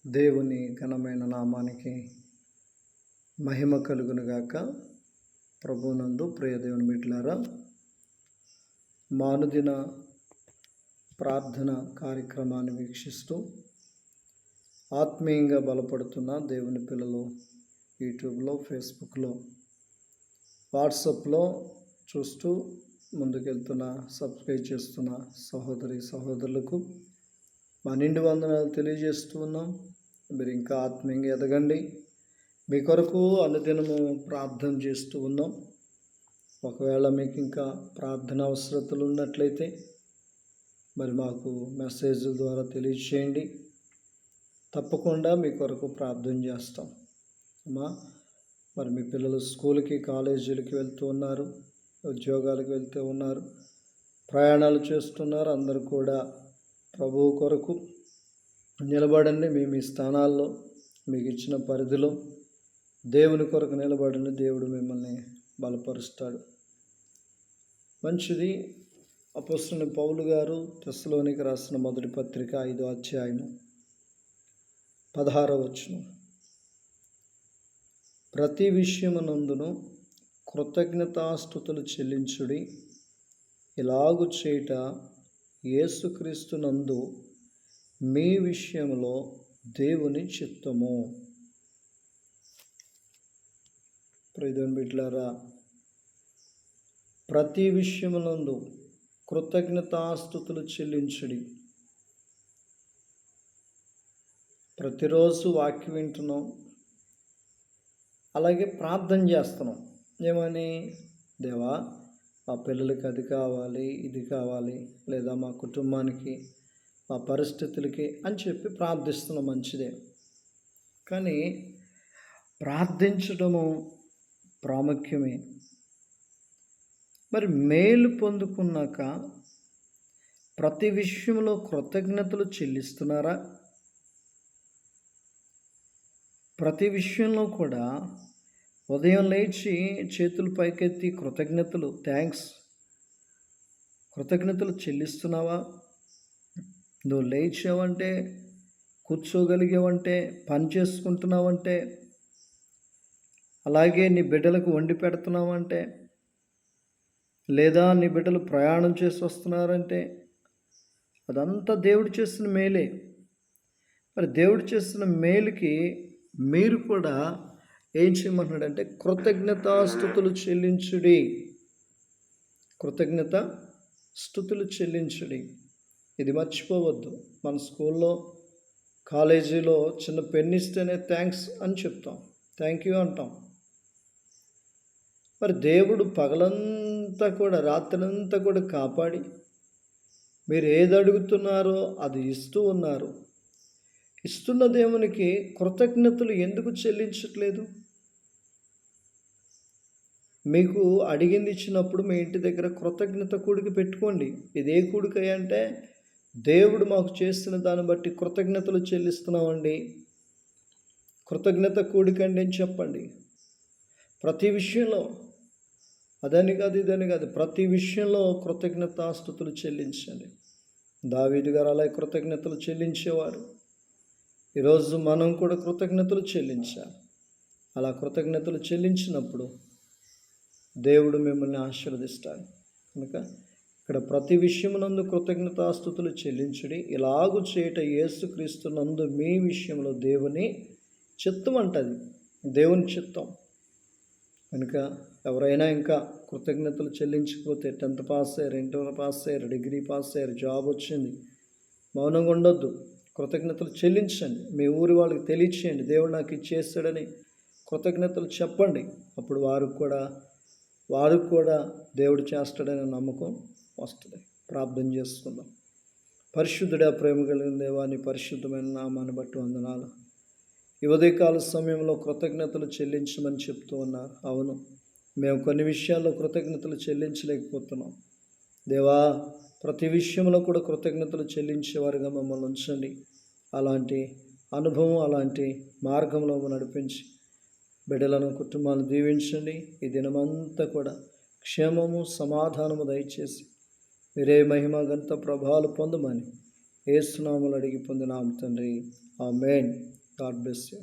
దేవుని ఘనమైన నామానికి మహిమ కలుగునుగాక. ప్రభునందు ప్రియ దేవుని బిడ్డలారా, మానుదిన ప్రార్థన కార్యక్రమాన్ని వీక్షిస్తూ ఆత్మీయంగా బలపడుతున్న దేవుని పిల్లలు యూట్యూబ్లో, ఫేస్బుక్లో, వాట్సాప్లో చూస్తూ ముందుకెళ్తున్న, సబ్స్క్రైబ్ చేస్తున్న సహోదరి సహోదరులకు మా నిండు వందనాలు తెలియజేస్తూ ఉన్నాం. మీరు ఇంకా ఆత్మీయంగా ఎదగండి. మీ కొరకు అనుదినము ప్రార్థన చేస్తూ ఉన్నాం. ఒకవేళ మీకు ఇంకా ప్రార్థన అవసరతలు ఉన్నట్లయితే మరి మాకు మెసేజ్ ద్వారా తెలియచేయండి. తప్పకుండా మీ కొరకు ప్రార్థన చేస్తాం. అమ్మా, మరి మీ పిల్లలు స్కూల్కి, కాలేజీలకి వెళ్తూ ఉన్నారు, ఉద్యోగాలకు వెళ్తూ ఉన్నారు, ప్రయాణాలు చేస్తున్నారు. అందరూ కూడా ప్రభువు కొరకు నిలబడండి. మీ స్థానాల్లో మీకు ఇచ్చిన పరిధిలో దేవుని కొరకు నిలబడండి. దేవుడు మిమ్మల్ని బలపరుస్తాడు. మంచిది. అపోస్తలుడైన పౌలు గారు తెస్సలోనికి రాసిన మొదటి పత్రిక 5వ అధ్యాయము 16వ వచనం, ప్రతి విషయమునందును కృతజ్ఞతాస్తుతులు చెల్లించుడి, ఇలాగు చేయుట యేసుక్రీస్తునందు మీ విషయంలో దేవుని చిత్తము. ప్రియదేవుని బిడ్డలారా, ప్రతి విషయమునందు కృతజ్ఞతాస్తుతులు చెల్లించుడి. ప్రతిరోజు వాక్యం వింటున్నాం, అలాగే ప్రార్థన చేస్తున్నాం. ఏమని? దేవా, మా పిల్లలకి అది కావాలి, ఇది కావాలి, లేదా మా కుటుంబానికి, మా పరిస్థితులకి అని చెప్పి ప్రార్థిస్తున్నాం. మంచిదే. కానీ ప్రార్థించడము ప్రాముఖ్యమే. మరి మేలు పొందుకున్నాక ప్రతి విషయంలో కృతజ్ఞతలు చెల్లిస్తున్నారా? ప్రతి విషయంలో కూడా ఉదయం లేచి చేతులు పైకెత్తి కృతజ్ఞతలు, థ్యాంక్స్, కృతజ్ఞతలు చెల్లిస్తున్నావా? నువ్వు లేచావంటే, కూర్చోగలిగావంటే, పని చేసుకుంటున్నావంటే, అలాగే నీ బిడ్డలకు వండి పెడుతున్నావంటే, లేదా నీ బిడ్డలు ప్రయాణం చేసి వస్తున్నారంటే, అదంతా దేవుడు చేసిన మేలే. మరి దేవుడు చేసిన మేలుకి మీరు కూడా ఏం చేయమంటున్నాడంటే కృతజ్ఞతాస్తుతులు చెల్లించుడి. కృతజ్ఞత స్తుతులు చెల్లించుడి. ఇది మర్చిపోవద్దు. మన స్కూల్లో, కాలేజీలో చిన్న పెన్ ఇస్తేనే థ్యాంక్స్ అని చెప్తాం, థ్యాంక్ యూ అంటాం. మరి దేవుడు పగలంతా కూడా, రాత్రంతా కూడా కాపాడి మీరు ఏది అడుగుతున్నారో అది ఇస్తూ ఉన్నారు. ఇస్తున్న దేవునికి కృతజ్ఞతలు ఎందుకు చెల్లించట్లేదు? మీకు అడిగింది ఇచ్చినప్పుడు మీ ఇంటి దగ్గర కృతజ్ఞత కూడిక పెట్టుకోండి. ఇదే కూడిక అంటే దేవుడు మాకు చేస్తున్న దాన్ని బట్టి కృతజ్ఞతలు చెల్లిస్తున్నామండి, కృతజ్ఞత కూడికండి అని చెప్పండి. ప్రతి విషయంలో, అదని కాదు ఇదని కాదు, ప్రతి విషయంలో కృతజ్ఞతాస్తుతులు చెల్లించండి. దావీదు గారు అలా కృతజ్ఞతలు చెల్లించేవారు. ఈరోజు మనం కూడా కృతజ్ఞతలు చెల్లించాలి. అలా కృతజ్ఞతలు చెల్లించినప్పుడు దేవుడు మిమ్మల్ని ఆశీర్వదిస్తాడు. కనుక ఇక్కడ ప్రతి విషయమునందు కృతజ్ఞతాస్తుతులు చెల్లించుడి, ఇలాగు చేయుట యేసుక్రీస్తునందు మీ విషయంలో దేవుని చిత్తం అంటది, దేవుని చిత్తం. కనుక ఎవరైనా ఇంకా కృతజ్ఞతలు చెల్లించకపోతే, 10th పాస్ అయ్యారు, ఇంటర్ పాస్ అయ్యారు, డిగ్రీ పాస్ అయ్యారు, జాబ్ వచ్చింది, మౌనంగా ఉండొద్దు. కృతజ్ఞతలు చెల్లించండి. మీ ఊరి వాళ్ళకి తెలియచేయండి, దేవుడు నాకు ఇచ్చేస్తాడని కృతజ్ఞతలు చెప్పండి. అప్పుడు వారు కూడా దేవుడు చేస్తాడనే నమ్మకం వస్తుంది. ప్రార్థన చేసుకుందాం. పరిశుద్ధుడా, ప్రేమ కలిగిన దేవా, నీ పరిశుద్ధమైన నామాన్ని బట్టి వందనాలు. ఈ ఉదయకాల సమయంలో కృతజ్ఞతలు చెల్లించమని చెప్తూ ఉన్నారు. అవును, మేము కొన్ని విషయాల్లో కృతజ్ఞతలు చెల్లించలేకపోతున్నాం. దేవా, ప్రతి విషయంలో కూడా కృతజ్ఞతలు చెల్లించేవారుగా మమ్మల్ని ఉంచండి. అలాంటి అనుభవం, అలాంటి మార్గంలో నడిపించి బిడ్డలను, కుటుంబాలను దీవించండి. ఈ దినమంతా కూడా క్షేమము, సమాధానము దయచేసి మీరే మహిమ, ఘనత, ప్రభావాలు పొందమని యేసు నామములో అడిగి పొందినాము తండ్రి. ఆమేన్. God bless you.